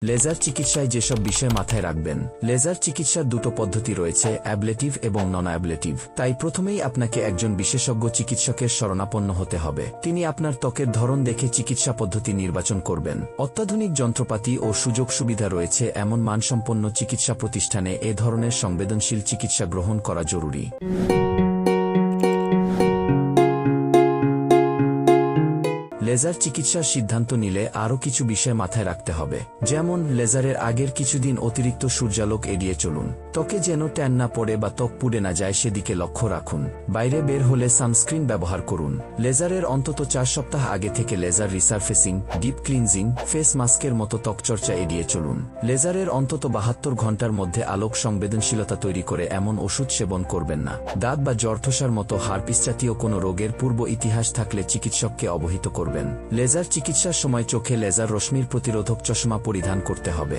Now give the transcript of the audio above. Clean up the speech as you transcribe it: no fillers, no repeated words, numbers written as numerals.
Laser চিকিৎসায় যেসব বিষয় মাথায় রাখবেন। লেজার চিকিৎসার দুটো পদ্ধতি রয়েছে, অ্যাবলেটিভ এবং নন অ্যাবলেটিভ। তাই প্রথমেই আপনাকে একজন বিশেষজ্ঞ চিকিৎসকের শরণাপন্ন হতে হবে। তিনি আপনার ত্বকের ধরন দেখে চিকিৎসা পদ্ধতি নির্বাচন করবেন। অত্যাধুনিক যন্ত্রপাতি ও সুযোগ সুবিধা রয়েছে এমন মানসম্পন্ন চিকিৎসা প্রতিষ্ঠানে এ ধরনের সংবেদনশীল চিকিৎসা গ্রহণ করা জরুরি। লেজার চিকিৎসার সিদ্ধান্ত নিলে আরও কিছু বিষয় মাথায় রাখতে হবে, যেমন লেজারের আগের কিছুদিন অতিরিক্ত সূর্যালোক এড়িয়ে চলুন। ত্বকে যেন ট্যান না পড়ে বা ত্বক পুড়ে না যায় সেদিকে লক্ষ্য রাখুন। বাইরে বের হলে সানস্ক্রিন ব্যবহার করুন। লেজারের অন্তত 4 সপ্তাহ আগে থেকে laser resurfacing, deep cleansing, face মাস্কের মতো ত্বকচর্চা এড়িয়ে চলুন। লেজারের অন্তত 72 ঘন্টার মধ্যে আলোক সংবেদনশীলতা তৈরি করে এমন ওষুধ সেবন করবেন না। দাঁত বা জর্থসার মতো হার্পিস জাতীয় কোনো রোগের পূর্ব ইতিহাস থাকলে চিকিৎসককে অবহিত করবেন। লেজার চিকিৎসার সময় চোখে লেজার রশ্মির প্রতিরোধক চশমা পরিধান করতে হবে।